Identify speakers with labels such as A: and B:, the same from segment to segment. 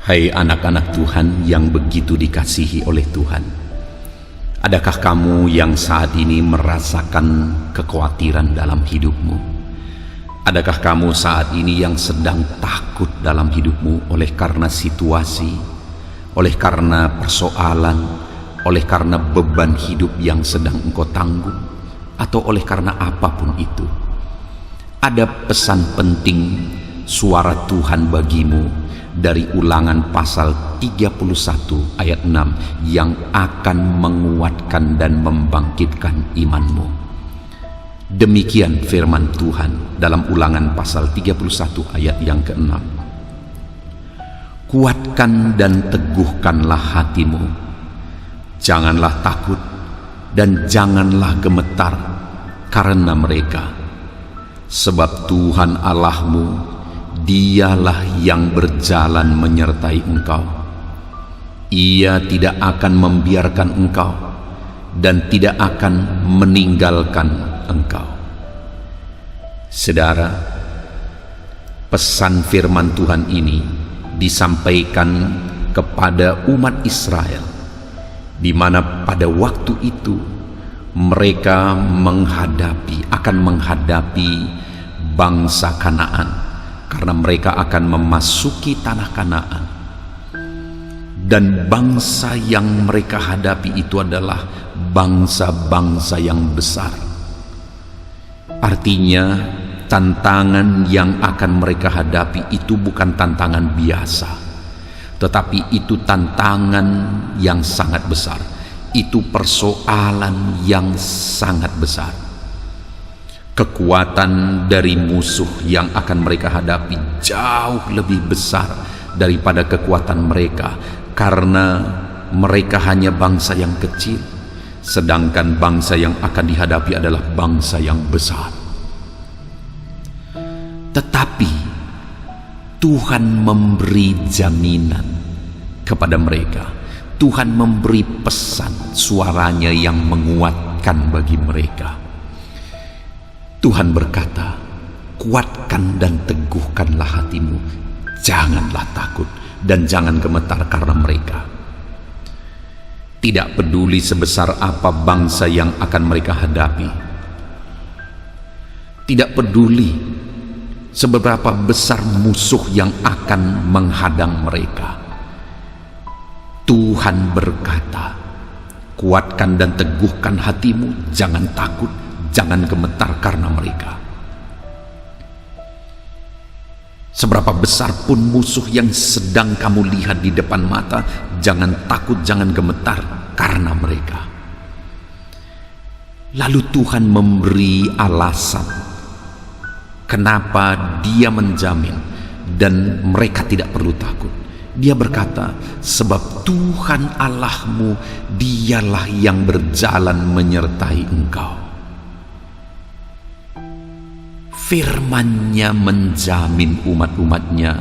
A: Hai anak-anak Tuhan yang begitu dikasihi oleh Tuhan, adakah kamu yang saat ini merasakan kekhawatiran dalam hidupmu? Adakah kamu saat ini yang sedang takut dalam hidupmu oleh karena situasi, oleh karena persoalan, oleh karena beban hidup yang sedang engkau tanggung, atau oleh karena apapun itu? Ada pesan penting suara Tuhan bagimu dari Ulangan pasal 31 ayat 6 yang akan menguatkan dan membangkitkan imanmu. Demikian firman Tuhan dalam Ulangan pasal 31 ayat yang ke-6. Kuatkan dan teguhkanlah hatimu, janganlah takut dan janganlah gemetar karena mereka, sebab Tuhan Allahmu, Dialah yang berjalan menyertai engkau. Ia tidak akan membiarkan engkau dan tidak akan meninggalkan engkau. Saudara, pesan firman Tuhan ini disampaikan kepada umat Israel, di mana pada waktu itu mereka akan menghadapi bangsa Kanaan, karena mereka akan memasuki tanah Kanaan. Dan bangsa yang mereka hadapi itu adalah bangsa-bangsa yang besar. Artinya, tantangan yang akan mereka hadapi itu bukan tantangan biasa, tetapi itu tantangan yang sangat besar. Itu persoalan yang sangat besar. Kekuatan dari musuh yang akan mereka hadapi jauh lebih besar daripada kekuatan mereka, karena mereka hanya bangsa yang kecil, sedangkan bangsa yang akan dihadapi adalah bangsa yang besar. Tetapi Tuhan memberi jaminan kepada mereka. Tuhan memberi pesan, suaranya yang menguatkan bagi mereka. Tuhan berkata, kuatkan dan teguhkanlah hatimu, janganlah takut dan jangan gemetar karena mereka. Tidak peduli sebesar apa bangsa yang akan mereka hadapi, tidak peduli seberapa besar musuh yang akan menghadang mereka. Tuhan berkata, kuatkan dan teguhkan hatimu, jangan takut, jangan gemetar karena mereka. Seberapa besar pun musuh yang sedang kamu lihat di depan mata, jangan takut, jangan gemetar karena mereka. Lalu Tuhan memberi alasan kenapa Dia menjamin dan mereka tidak perlu takut. Dia berkata, sebab Tuhan Allahmu, Dialah yang berjalan menyertai engkau. Firman-Nya menjamin umat-umatnya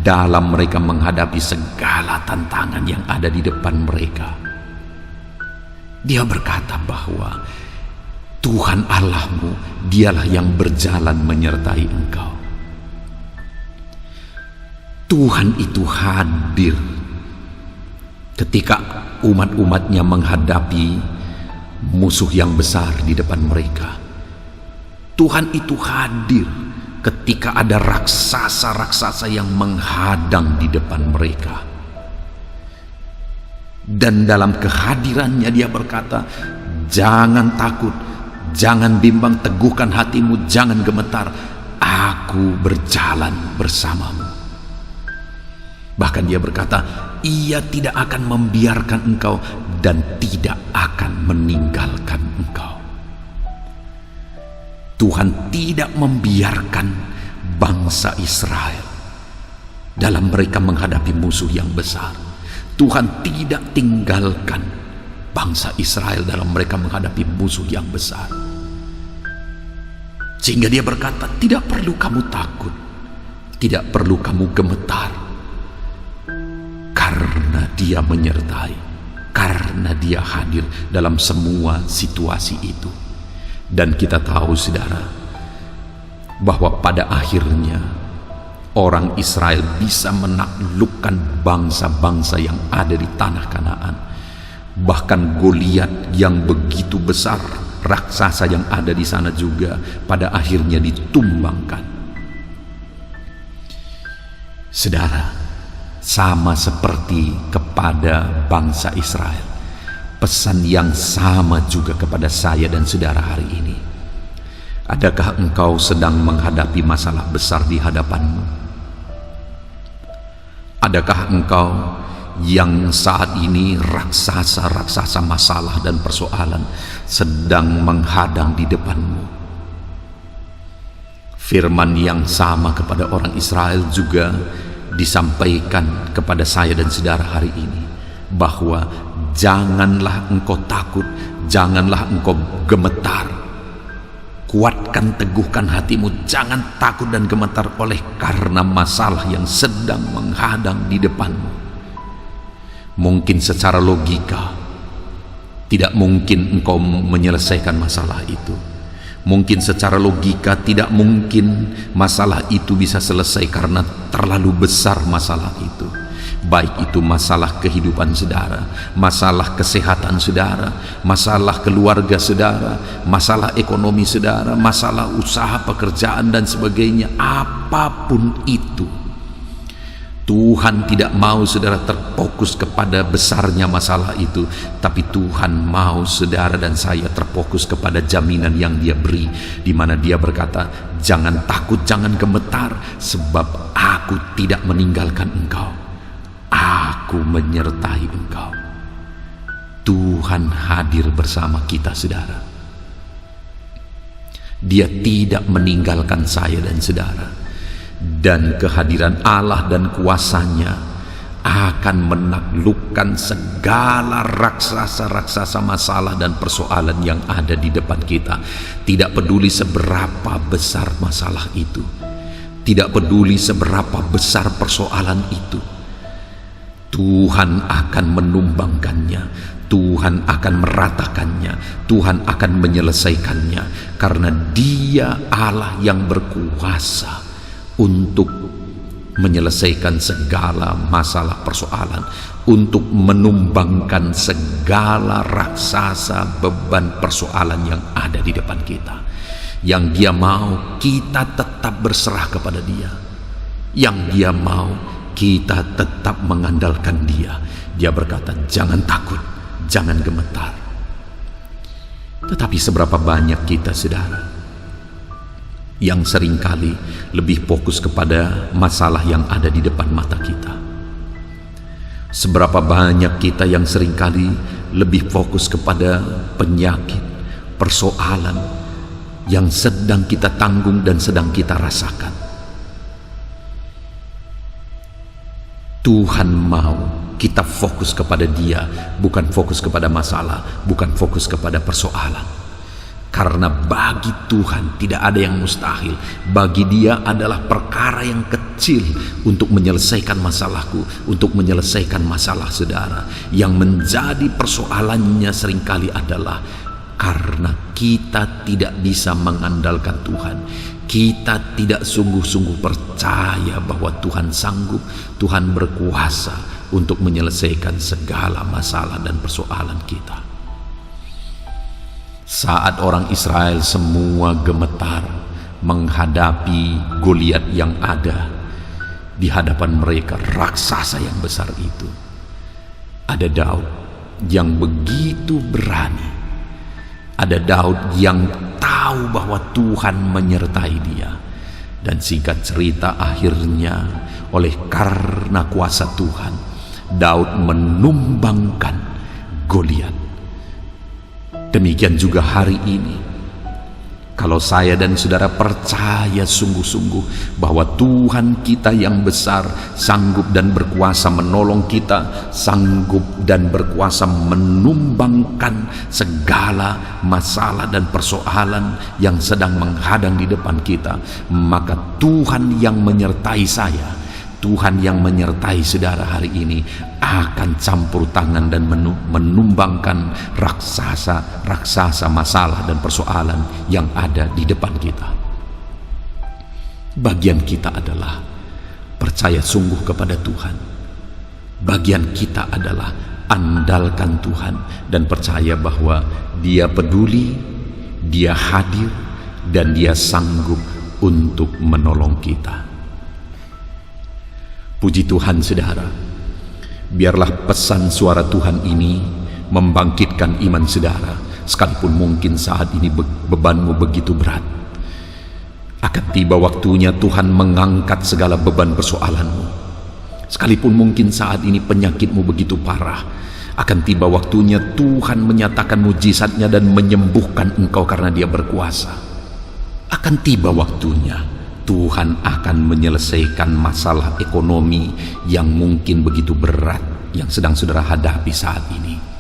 A: dalam mereka menghadapi segala tantangan yang ada di depan mereka. Dia berkata bahwa Tuhan Allahmu, Dialah yang berjalan menyertai engkau. Tuhan itu hadir ketika umat-umatnya menghadapi musuh yang besar di depan mereka. Tuhan itu hadir ketika ada raksasa-raksasa yang menghadang di depan mereka. Dan dalam kehadirannya Dia berkata, jangan takut, jangan bimbang, teguhkan hatimu, jangan gemetar, aku berjalan bersamamu. Bahkan Dia berkata, Ia tidak akan membiarkan engkau dan tidak akan meninggalkan engkau. Tuhan tidak membiarkan bangsa Israel dalam mereka menghadapi musuh yang besar. Tuhan tidak tinggalkan bangsa Israel dalam mereka menghadapi musuh yang besar. Sehingga Dia berkata, tidak perlu kamu takut, tidak perlu kamu gemetar, karena Dia menyertai, karena Dia hadir dalam semua situasi itu. Dan kita tahu, saudara, bahwa pada akhirnya orang Israel bisa menaklukkan bangsa-bangsa yang ada di tanah Kanaan. Bahkan Goliat yang begitu besar, raksasa yang ada di sana juga pada akhirnya ditumbangkan. Saudara, sama seperti kepada bangsa Israel, pesan yang sama juga kepada saya dan saudara hari ini. Adakah engkau sedang menghadapi masalah besar di hadapanmu? Adakah engkau yang saat ini raksasa-raksasa masalah dan persoalan sedang menghadang di depanmu? Firman yang sama kepada orang Israel juga disampaikan kepada saya dan saudara hari ini, bahwa janganlah engkau takut, janganlah engkau gemetar. Kuatkan, teguhkan hatimu, jangan takut dan gemetar oleh karena masalah yang sedang menghadang di depanmu. Mungkin secara logika tidak mungkin engkau menyelesaikan masalah itu. Mungkin secara logika tidak mungkin masalah itu bisa selesai karena terlalu besar masalah itu. Baik itu masalah kehidupan saudara, masalah kesehatan saudara, masalah keluarga saudara, masalah ekonomi saudara, masalah usaha pekerjaan dan sebagainya. Apapun itu, Tuhan tidak mau saudara terfokus kepada besarnya masalah itu, tapi Tuhan mau saudara dan saya terfokus kepada jaminan yang Dia beri, di mana Dia berkata, jangan takut, jangan gemetar, sebab Aku tidak meninggalkan engkau. Aku menyertai engkau. Tuhan hadir bersama kita saudara. Dia tidak meninggalkan saya dan saudara. Dan kehadiran Allah dan kuasanya akan menaklukkan segala raksasa-raksasa masalah dan persoalan yang ada di depan kita. Tidak peduli seberapa besar masalah itu, tidak peduli seberapa besar persoalan itu, Tuhan akan menumbangkannya, Tuhan akan meratakannya, Tuhan akan menyelesaikannya, karena Dia Allah yang berkuasa untuk menyelesaikan segala masalah persoalan, untuk menumbangkan segala raksasa beban persoalan yang ada di depan kita. Yang Dia mau kita tetap berserah kepada Dia, yang Dia mau kita tetap mengandalkan Dia. Dia berkata, jangan takut, jangan gemetar. Tetapi seberapa banyak kita saudara yang seringkali lebih fokus kepada masalah yang ada di depan mata kita? Seberapa banyak kita yang seringkali lebih fokus kepada penyakit, persoalan yang sedang kita tanggung dan sedang kita rasakan? Tuhan mau kita fokus kepada Dia, bukan fokus kepada masalah, bukan fokus kepada persoalan. Karena bagi Tuhan tidak ada yang mustahil. Bagi Dia adalah perkara yang kecil untuk menyelesaikan masalahku, untuk menyelesaikan masalah saudara. Yang menjadi persoalannya seringkali adalah karena kita tidak bisa mengandalkan Tuhan. Kita tidak sungguh-sungguh percaya bahwa Tuhan sanggup, Tuhan berkuasa untuk menyelesaikan segala masalah dan persoalan kita. Saat orang Israel semua gemetar menghadapi Goliat yang ada di hadapan mereka, raksasa yang besar itu, ada Daud yang begitu berani. Ada Daud yang tahu bahwa Tuhan menyertai dia. Dan singkat cerita, akhirnya oleh karena kuasa Tuhan, Daud menumbangkan Goliat. Demikian juga hari ini, kalau saya dan saudara percaya sungguh-sungguh bahwa Tuhan kita yang besar sanggup dan berkuasa menolong kita, sanggup dan berkuasa menumbangkan segala masalah dan persoalan yang sedang menghadang di depan kita, maka Tuhan yang menyertai saya, Tuhan yang menyertai saudara hari ini akan campur tangan dan menumbangkan raksasa-raksasa masalah dan persoalan yang ada di depan kita. Bagian kita adalah percaya sungguh kepada Tuhan. Bagian kita adalah andalkan Tuhan dan percaya bahwa Dia peduli, Dia hadir, dan Dia sanggup untuk menolong kita. Puji Tuhan saudara, biarlah pesan suara Tuhan ini membangkitkan iman saudara, sekalipun mungkin saat ini bebanmu begitu berat. Akan tiba waktunya Tuhan mengangkat segala beban persoalanmu. Sekalipun mungkin saat ini penyakitmu begitu parah, akan tiba waktunya Tuhan menyatakan mujizatnya dan menyembuhkan engkau karena Dia berkuasa. Akan tiba waktunya Tuhan akan menyelesaikan masalah ekonomi yang mungkin begitu berat yang sedang saudara hadapi saat ini.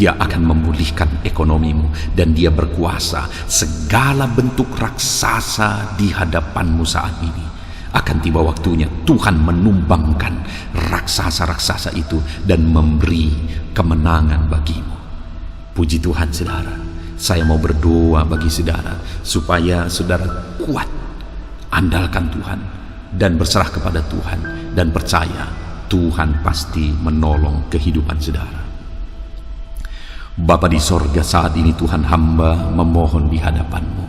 A: Dia akan memulihkan ekonomimu dan Dia berkuasa. Segala bentuk raksasa di hadapanmu saat ini, akan tiba waktunya Tuhan menumbangkan raksasa-raksasa itu dan memberi kemenangan bagimu. Puji Tuhan saudara. Saya mau berdoa bagi saudara supaya saudara kuat, andalkan Tuhan dan berserah kepada Tuhan, dan percaya Tuhan pasti menolong kehidupan saudara. Bapa di sorga, saat ini Tuhan, hamba memohon di hadapan-Mu.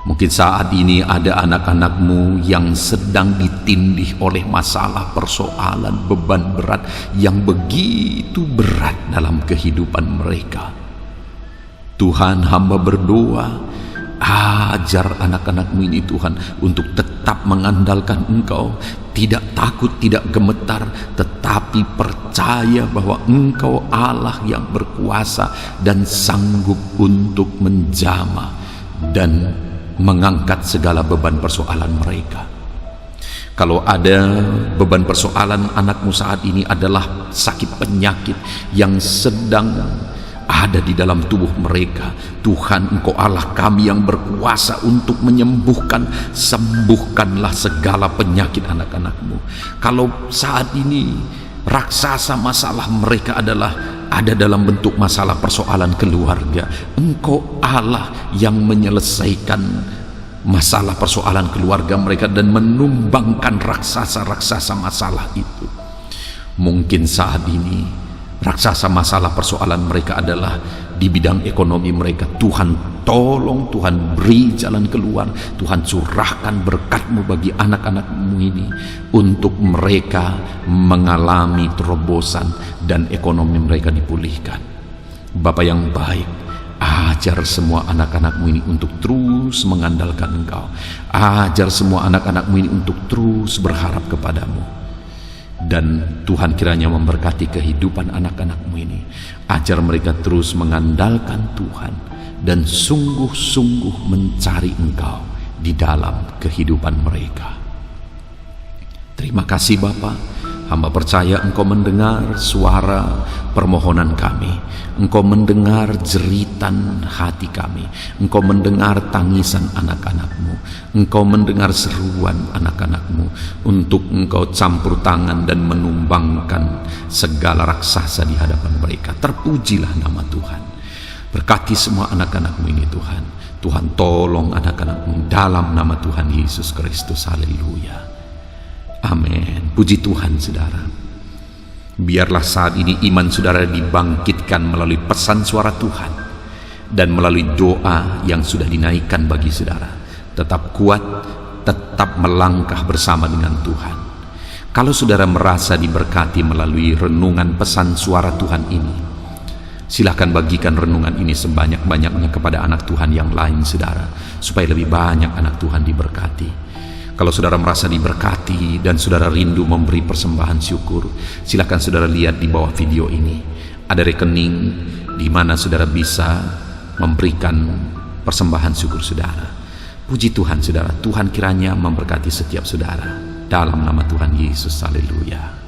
A: Mungkin saat ini ada anak-anak-Mu yang sedang ditindih oleh masalah, persoalan, beban berat yang begitu berat dalam kehidupan mereka. Tuhan, hamba berdoa, ajar anak-anak-Mu ini Tuhan untuk tetap mengandalkan Engkau, tidak takut, tidak gemetar, tetapi percaya bahwa Engkau Allah yang berkuasa dan sanggup untuk menjamah dan mengangkat segala beban persoalan mereka. Kalau ada beban persoalan anakmu saat ini adalah sakit penyakit yang sedang ada di dalam tubuh mereka, Tuhan, Engkau Allah kami yang berkuasa untuk menyembuhkan. Sembuhkanlah segala penyakit anak-anak-Mu. Kalau saat ini raksasa masalah mereka adalah ada dalam bentuk masalah persoalan keluarga, Engkau Allah yang menyelesaikan masalah persoalan keluarga mereka dan menumbangkan raksasa-raksasa masalah itu. Mungkin saat ini raksasa masalah persoalan mereka adalah di bidang ekonomi mereka. Tuhan tolong, Tuhan beri jalan keluar, Tuhan curahkan berkat-Mu bagi anak-anak-Mu ini untuk mereka mengalami terobosan dan ekonomi mereka dipulihkan. Bapa yang baik, ajar semua anak-anak-Mu ini untuk terus mengandalkan Engkau. Ajar semua anak-anak-Mu ini untuk terus berharap kepadamu. Dan Tuhan kiranya memberkati kehidupan anak-anak-Mu ini. Ajar mereka terus mengandalkan Tuhan dan sungguh-sungguh mencari Engkau di dalam kehidupan mereka. Terima kasih Bapa. Hamba percaya Engkau mendengar suara permohonan kami. Engkau mendengar jeritan hati kami. Engkau mendengar tangisan anak-anak-Mu. Engkau mendengar seruan anak-anak-Mu untuk Engkau campur tangan dan menumbangkan segala raksasa di hadapan mereka. Terpujilah nama Tuhan. Berkati semua anak-anak-Mu ini Tuhan. Tuhan tolong anak-anak-Mu dalam nama Tuhan Yesus Kristus. Haleluya. Amin. Puji Tuhan saudara. Biarlah saat ini iman saudara dibangkitkan melalui pesan suara Tuhan dan melalui doa yang sudah dinaikkan bagi saudara. Tetap kuat, tetap melangkah bersama dengan Tuhan. Kalau saudara merasa diberkati melalui renungan pesan suara Tuhan ini, silahkan bagikan renungan ini sebanyak-banyaknya kepada anak Tuhan yang lain saudara, supaya lebih banyak anak Tuhan diberkati. Kalau saudara merasa diberkati dan saudara rindu memberi persembahan syukur, silakan saudara lihat di bawah video ini. Ada rekening di mana saudara bisa memberikan persembahan syukur saudara. Puji Tuhan saudara, Tuhan kiranya memberkati setiap saudara. Dalam nama Tuhan Yesus, haleluya.